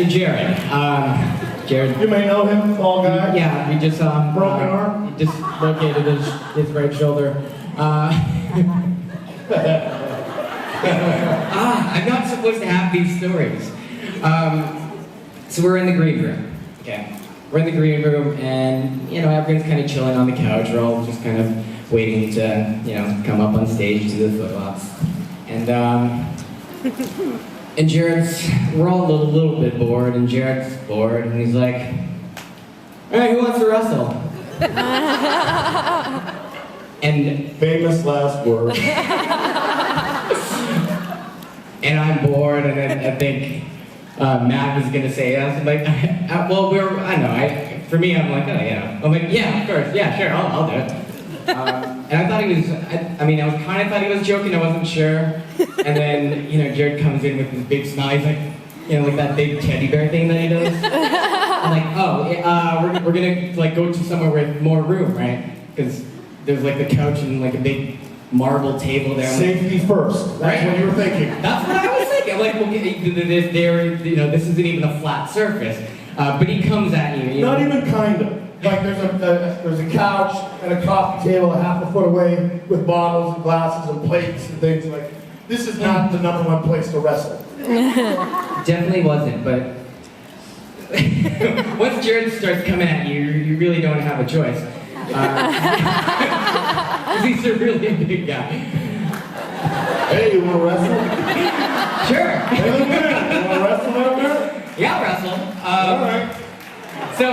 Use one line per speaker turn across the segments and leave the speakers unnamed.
Jared. Jared.
You may know him, tall guy.
Yeah, we just
broken arm.
He just located his right shoulder. I'm not supposed to have these stories. So we're in the green room. Okay, we're in the green room, and everyone's kind of chilling on the couch. We're all just kind of waiting to come up on stage to the footlops, and Jared's, we're all a little bit bored, and Jared's bored, and he's like, all right, who wants to wrestle? And
famous last word.
And I'm bored, and I think Matt was gonna say yes. I'm like, for me, I'm like, oh yeah. I'm like, yeah, of course, yeah, sure, I'll do it. And I thought he was, I kind of thought he was joking, I wasn't sure. And then, Jared comes in with his big smile, he's like, like that big teddy bear thing that he does. I'm like, oh, we're gonna go to somewhere with more room, right? Because there's like the couch and like a big marble table there.
Safety first, that's what you were thinking.
That's what I was thinking. I'm like, well, this isn't even a flat surface. But he comes at you.
Not even kind of. Like there's a couch and a coffee table a half a foot away with bottles and glasses and plates and things. Like, this is not the number one place to wrestle.
Definitely wasn't, but once Jared starts coming at you, you really don't have a choice. He's a really big guy.
Hey, you want to wrestle?
Sure.
Hey, look at it. You want to wrestle over there?
Yeah, I'll wrestle.
All right.
So,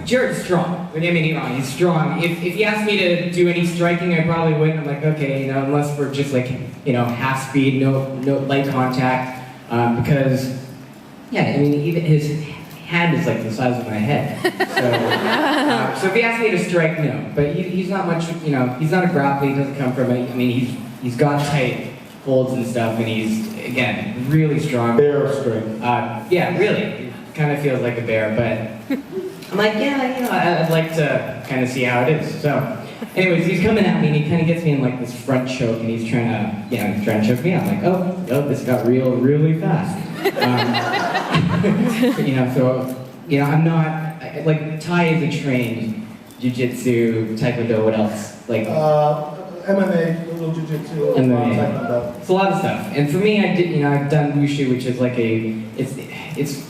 Jared's strong. Don't get me wrong, he's strong. If he asked me to do any striking, I probably wouldn't. I'm like, okay, unless we're just like, half speed, no light contact, because, even his hand is like the size of my head. So if he asked me to strike, no. But he's not much, he's not a grappler, he doesn't come from it. He's got tight holds and stuff, and he's, again, really strong.
Bear strength.
Yeah, really. Kind of feels like a bear, but I'm like, yeah, I'd like to kind of see how it is. So, anyways, he's coming at me, and he kind of gets me in like this front choke, and he's trying to choke me. I'm like, oh, this got really fast. I'm not like Thai is a trained jiu-jitsu, taekwondo. What else? Like
MMA, a little jiu-jitsu,
MMA. It's a lot of stuff. And for me, I've done wushu, which is like it's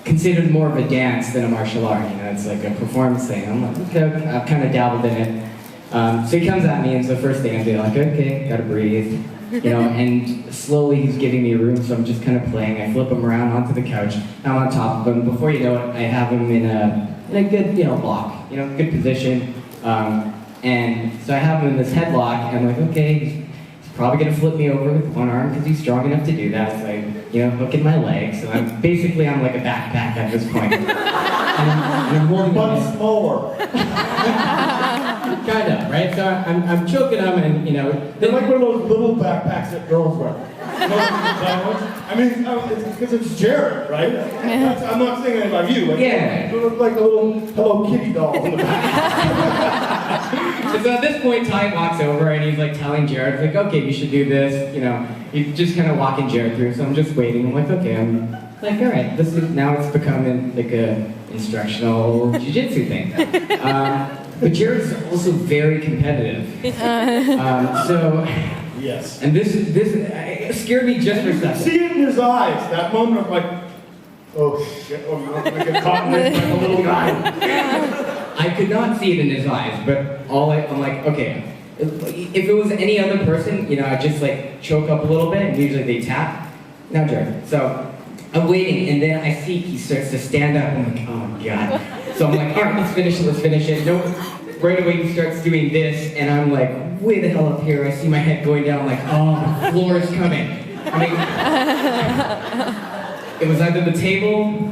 considered more of a dance than a martial art. It's like a performance thing. I'm like, okay, I've kind of dabbled in it. So he comes at me, and so the first thing I'm doing, like, okay, gotta breathe. And slowly he's giving me room, so I'm just kind of playing. I flip him around onto the couch. I'm on top of him. Before you know it, I have him in a good, block, good position. And so I have him in this headlock, and I'm like, okay, he's probably gonna flip me over with one arm because he's strong enough to do that. So I, hook in my legs. So I'm like a backpack at this point. and I'm holding him.
But smaller.
Kind of, right? So I'm choking him, and
they're like one of those little backpacks that girls wear. It's because it's Jared, right? I'm not saying anything about you.
Yeah.
You look like a little Hello Kitty doll in the back.
So at this point, Ty walks over, and he's like telling Jared, like, okay, you should do this. He's just kind of walking Jared through. So I'm just waiting. I'm like, okay, I'm like, all right, now it's becoming like a instructional jiu-jitsu thing. But Jared's also very competitive. So,
yes.
And this it scared me just for a second.
See it in his eyes, that moment of like, oh shit, you're gonna get caught in this like a little guy.
I could not see it in his eyes, but I'm like, okay, if it was any other person, I'd just like choke up a little bit, and usually they tap. Not Jared. So I'm waiting, and then I see he starts to stand up. I'm like, oh god. So I'm like, all right, let's finish it. No, right away he starts doing this, and I'm like, way the hell up here. I see my head going down, like, oh, the floor is coming. It was either the table,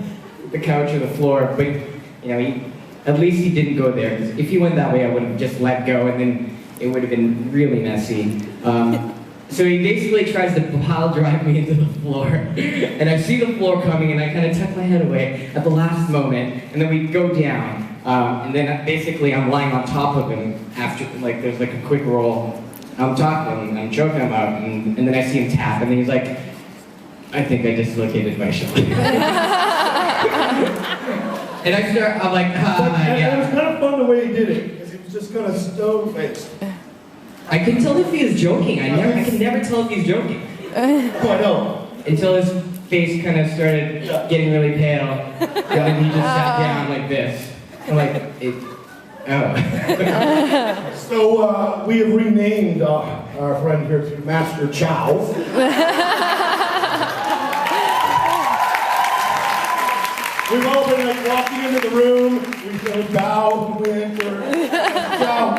the couch, or the floor, but at least he didn't go there. 'Cause if he went that way, I would have just let go, and then it would have been really messy. So he basically tries to pile drive me into the floor, and I see the floor coming, and I kind of tuck my head away at the last moment, and then we go down, and then basically I'm lying on top of him after, there's a quick roll. I'm talking, I'm choking him out, and then I see him tap, and then he's like, I think I dislocated my shoulder. And I'm like,
And it was
yeah.
kind of fun the way he did it, because he was just kind of stone-faced.
I can tell if he is joking. I can never tell if he's joking.
Oh, I know.
Until his face kind of started getting really pale. And then he just sat down like this. I'm like, oh.
So we have renamed our friend here to Master Chow. We've all been like walking into the room, we bow, we enter, Chow.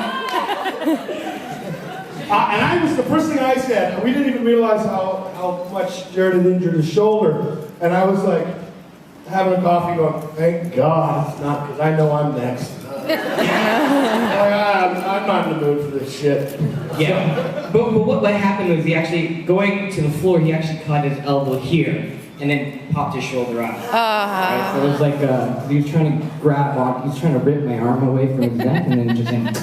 And the first thing I said, we didn't even realize how much Jared had injured his shoulder. And I was like, having a coffee going, thank God it's not, because I know I'm next. I'm not in the mood for this shit.
Yeah. But what happened was he actually, going to the floor, he actually caught his elbow here and then popped his shoulder out. Right? So it was like, he was trying to he was trying to rip my arm away from his neck and then just like,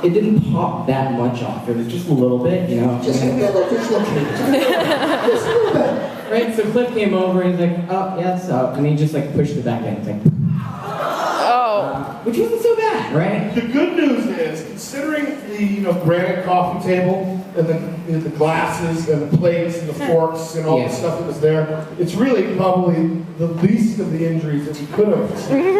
it didn't pop that much off. It was just a little bit, you know.
Just a little, just a little bit.
Right, so Cliff came over and he's like, oh, yeah, it's up. And he just like pushed it back in. It's like, which wasn't so bad, right?
The good news is, considering the granite coffee table and the glasses and the plates and the forks and all the stuff that was there, it's really probably the least of the injuries that we could have.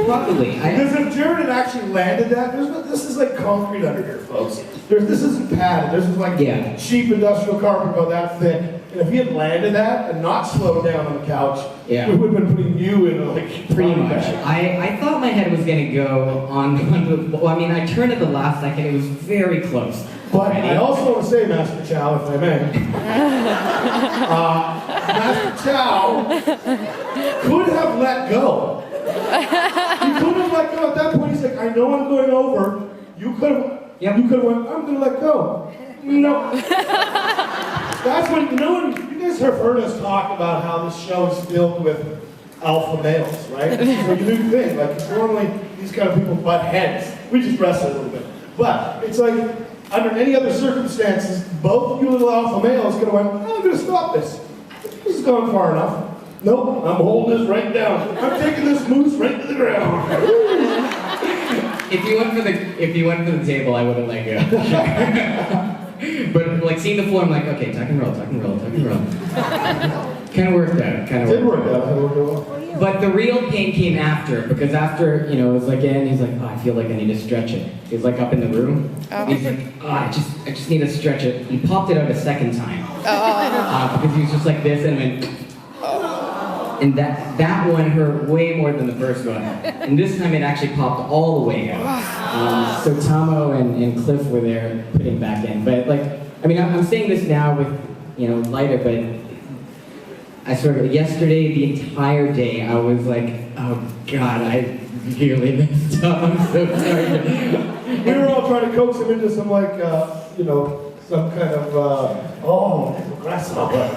Probably.
Because if Jared had actually landed that, this is like concrete under here, folks. This isn't padded. This is like cheap industrial carpet about that thick. And if he had landed that and not slowed down on the couch, we would have been putting you in like
pretty much. I thought my head was gonna go on the. Well, I mean, I turned at the last second. It was very close.
But I also want to say, Master Chow, if I may, Master Chow could have let go. He could have let go at that point. He's like, I know I'm going over. You could have. You could have went. I'm going to let go. No. That's when you guys have heard us talk about how this show is filled with alpha males, right? It's like a new thing. Like normally these kind of people butt heads. We just wrestle a little bit. But it's like under any other circumstances, both of you little alpha males could have went, I'm gonna stop this. This has gone far enough. Nope, I'm holding this right down. I'm taking this moose right to the ground.
If you went for the table, I would have let go. But like seeing the floor, I'm like, okay, tuck and roll. Kind of worked out.
It did work out.
But the real pain came after, because after, it was like, and he's like, oh, I feel like I need to stretch it. He's like up in the room. He's like, oh, I just need to stretch it. He popped it out a second time. Because he was just like this and went, and that one hurt way more than the first one. And this time it actually popped all the way out. So Tomo and Cliff were there putting back in. But like, I mean, I'm saying this now with, lighter, but I sort of, yesterday, the entire day, I was like, oh God, I really messed up. I'm so sorry.
We were all trying to coax him into some like, some kind of, grasshopper,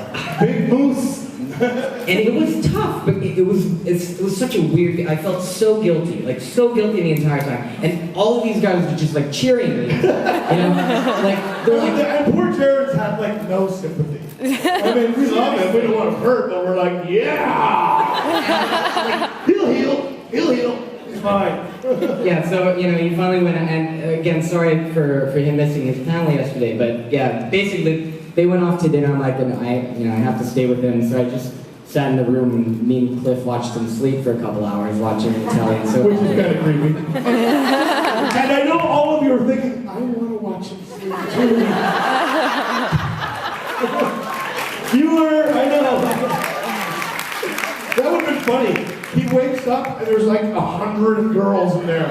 big moose.
And it was tough, but it was such a weird thing. I felt so guilty the entire time. And all of these guys were just like cheering me, like they're like.
And poor Jared's had like no sympathy. I mean, we love him. We don't want him hurt, but we're like, yeah, he'll heal. He's fine.
Yeah, so he finally went, and again, sorry for him missing his family yesterday, but yeah, basically. They went off to dinner. I'm like, and I have to stay with him, so I just sat in the room and me and Cliff watched him sleep for a couple hours, watching Italian soap.
Which is kind of creepy. And I know all of you are thinking, I want to watch him sleep too. Viewer, I know. That would have been funny. He wakes up and there's like 100 girls in there.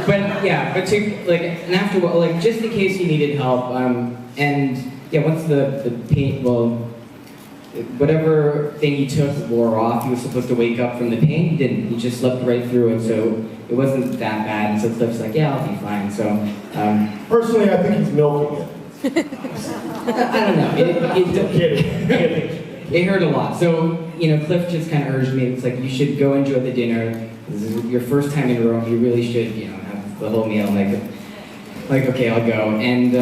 But
and after just in case he needed help, once the pain, whatever thing he took wore off, he was supposed to wake up from the pain. He didn't. He just slept right through it, so it wasn't that bad. And so Cliff's like, yeah, I'll be fine. So
personally, I think he's milking it.
I don't know. It hurt a lot. So Cliff just kind of urged me. It's like you should go enjoy the dinner. This is your first time in Rome. You really should, have the whole meal. Like, like, okay, I'll go. And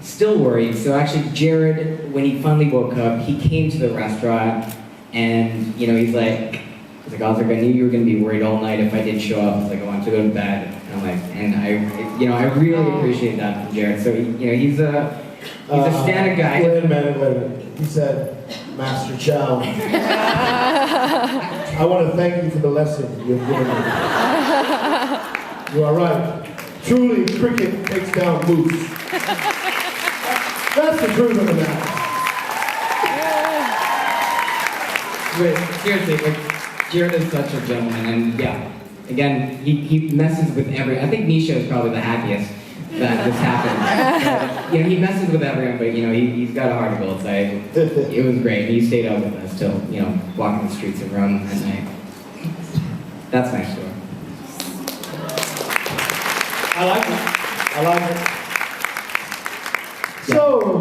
still worried. So actually, Jared, when he finally woke up, he came to the restaurant, and you know, he's like, Osric, I knew you were gonna be worried all night if I didn't show up. He's like, I want you to go to bed. And I'm like, and I really appreciate that from Jared. So he's a stand-up guy.
Wait a minute. He said, Master Chow. I want to thank you for the lesson you've given me. You are right. Truly, cricket takes down moose. That's the truth of the matter.
But seriously, like, Jared is such a gentleman, and yeah, again, he messes with I think Misha is probably the happiest that this happened. He messes with everyone, but he's got a heart of gold. So it was great. He stayed out with us till walking the streets of Rome at night. That's my story.
I like it. So, what